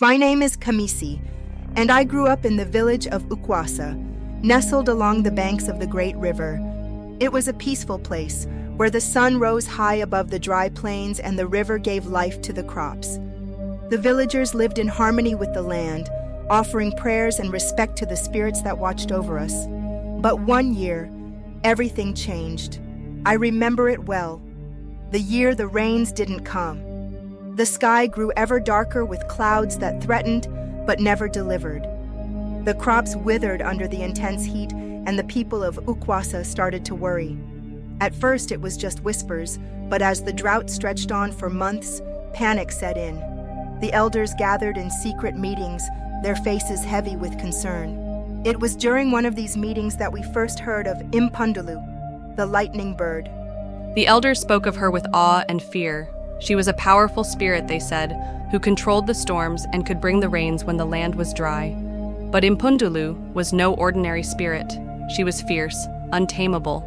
My name is Khamisi, and I grew up in the village of Ukwasa, nestled along the banks of the great river. It was a peaceful place, where the sun rose high above the dry plains and the river gave life to the crops. The villagers lived in harmony with the land, offering prayers and respect to the spirits that watched over us. But one year, everything changed. I remember it well. The year the rains didn't come. The sky grew ever darker with clouds that threatened but never delivered. The crops withered under the intense heat, and the people of Ukwasa started to worry. At first it was just whispers, but as the drought stretched on for months, panic set in. The elders gathered in secret meetings, their faces heavy with concern. It was during one of these meetings that we first heard of Impundulu, the lightning bird. The elders spoke of her with awe and fear. She was a powerful spirit, they said, who controlled the storms and could bring the rains when the land was dry. But Impundulu was no ordinary spirit. She was fierce, untamable.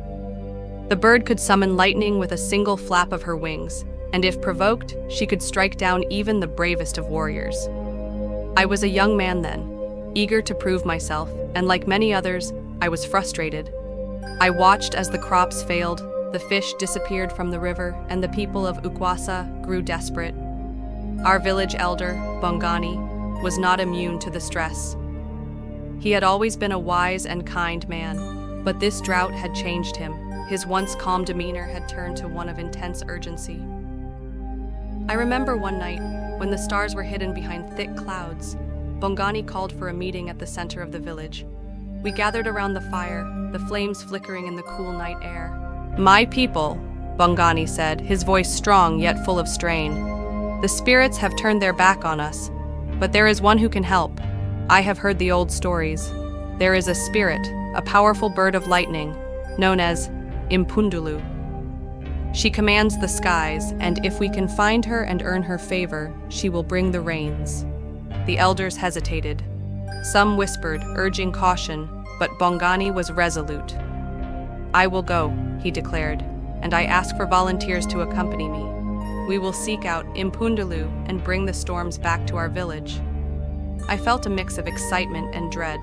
The bird could summon lightning with a single flap of her wings, and if provoked, she could strike down even the bravest of warriors. I was a young man then, eager to prove myself, and like many others, I was frustrated. I watched as the crops failed, the fish disappeared from the river, and the people of Ukwasa grew desperate. Our village elder, Bongani, was not immune to the stress. He had always been a wise and kind man, but this drought had changed him. His once calm demeanor had turned to one of intense urgency. I remember one night, when the stars were hidden behind thick clouds, Bongani called for a meeting at the center of the village. We gathered around the fire, the flames flickering in the cool night air. "My people," Bongani said, his voice strong yet full of strain. "The spirits have turned their back on us, but there is one who can help. I have heard the old stories. There is a spirit, a powerful bird of lightning, known as Impundulu. She commands the skies, and if we can find her and earn her favor, she will bring the rains." The elders hesitated. Some whispered, urging caution, but Bongani was resolute. "I will go," he declared, "and I ask for volunteers to accompany me. We will seek out Impundulu and bring the storms back to our village." I felt a mix of excitement and dread.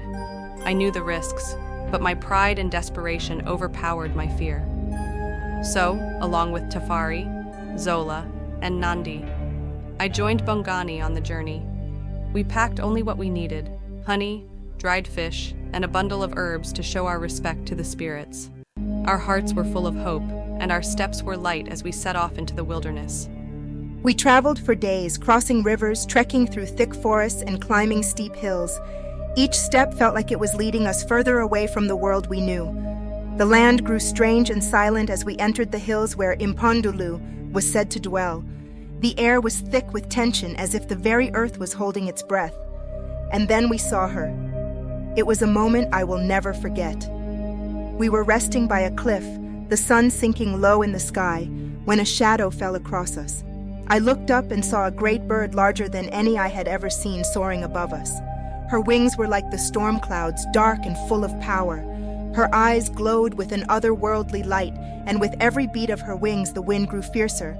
I knew the risks, but my pride and desperation overpowered my fear. So, along with Tafari, Zola, and Nandi, I joined Bongani on the journey. We packed only what we needed: honey, dried fish, and a bundle of herbs to show our respect to the spirits. Our hearts were full of hope, and our steps were light as we set off into the wilderness. We traveled for days, crossing rivers, trekking through thick forests, and climbing steep hills. Each step felt like it was leading us further away from the world we knew. The land grew strange and silent as we entered the hills where Impundulu was said to dwell. The air was thick with tension, as if the very earth was holding its breath. And then we saw her. It was a moment I will never forget. We were resting by a cliff, the sun sinking low in the sky, when a shadow fell across us. I looked up and saw a great bird larger than any I had ever seen soaring above us. Her wings were like the storm clouds, dark and full of power. Her eyes glowed with an otherworldly light, and with every beat of her wings the wind grew fiercer.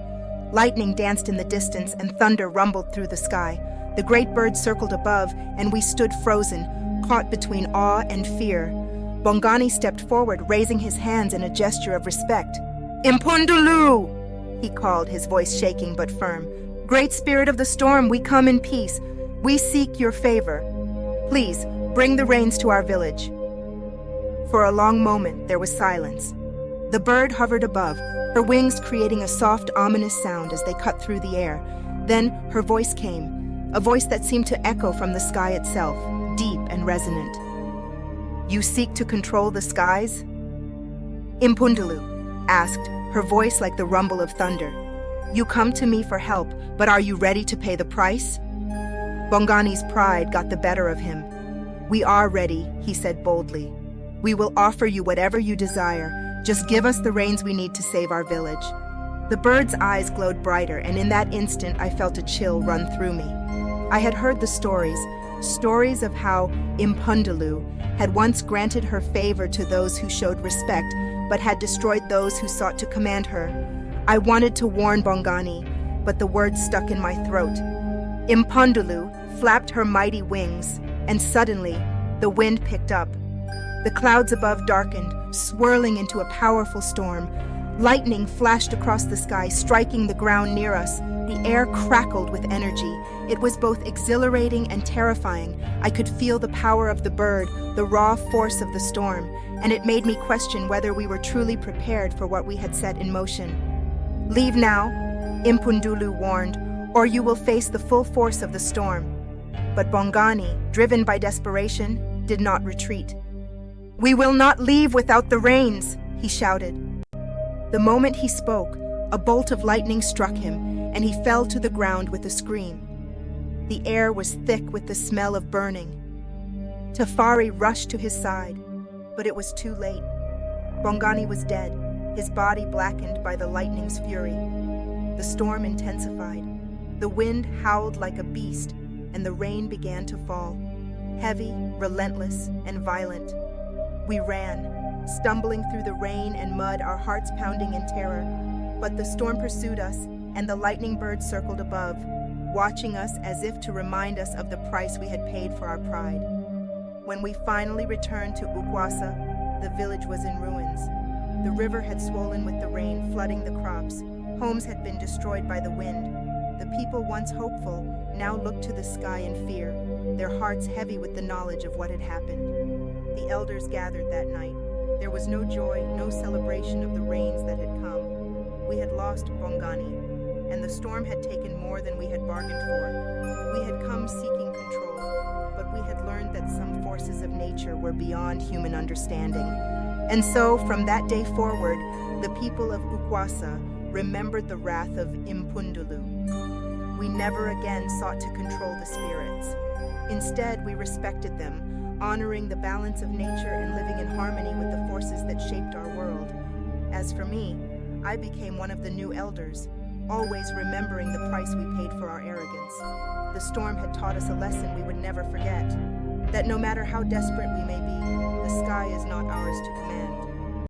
Lightning danced in the distance, and thunder rumbled through the sky. The great bird circled above, and we stood frozen, caught between awe and fear. Bongani stepped forward, raising his hands in a gesture of respect. "Impundulu!" he called, his voice shaking but firm. "Great spirit of the storm, we come in peace. We seek your favor. Please, bring the rains to our village." For a long moment, there was silence. The bird hovered above, her wings creating a soft, ominous sound as they cut through the air. Then her voice came, a voice that seemed to echo from the sky itself, deep and resonant. "You seek to control the skies?" Impundulu asked, her voice like the rumble of thunder. "You come to me for help, but are you ready to pay the price?" Bongani's pride got the better of him. "We are ready," he said boldly. "We will offer you whatever you desire. Just give us the rains we need to save our village." The bird's eyes glowed brighter, and in that instant I felt a chill run through me. I had heard the stories of how Impundulu had once granted her favor to those who showed respect, but had destroyed those who sought to command her. I wanted to warn Bongani, but the words stuck in my throat. Impondulu flapped her mighty wings, and suddenly, the wind picked up. The clouds above darkened, swirling into a powerful storm. Lightning flashed across the sky, striking the ground near us. The air crackled with energy. It was both exhilarating and terrifying. I could feel the power of the bird, the raw force of the storm, and it made me question whether we were truly prepared for what we had set in motion. "Leave now," Impundulu warned, "or you will face the full force of the storm." But Bongani, driven by desperation, did not retreat. "We will not leave without the reins," he shouted. The moment he spoke, a bolt of lightning struck him, and he fell to the ground with a scream. The air was thick with the smell of burning. Tafari rushed to his side, but it was too late. Bongani was dead, his body blackened by the lightning's fury. The storm intensified. The wind howled like a beast, and the rain began to fall, heavy, relentless, and violent. We ran, stumbling through the rain and mud, our hearts pounding in terror. But the storm pursued us, and the lightning bird circled above, watching us as if to remind us of the price we had paid for our pride. When we finally returned to Ukwasa, the village was in ruins. The river had swollen with the rain, flooding the crops. Homes had been destroyed by the wind. The people, once hopeful, now looked to the sky in fear, their hearts heavy with the knowledge of what had happened. The elders gathered that night. There was no joy, no celebration of the rains that had come. We had lost Bongani, and the storm had taken more than we had bargained for. We had come seeking control, but we had learned that some forces of nature were beyond human understanding. And so, from that day forward, the people of Ukwasa remembered the wrath of Impundulu. We never again sought to control the spirits. Instead, we respected them, honoring the balance of nature and living in harmony with the forces that shaped our world. As for me, I became one of the new elders, always remembering the price we paid for our arrogance. The storm had taught us a lesson we would never forget, that no matter how desperate we may be, the sky is not ours to command.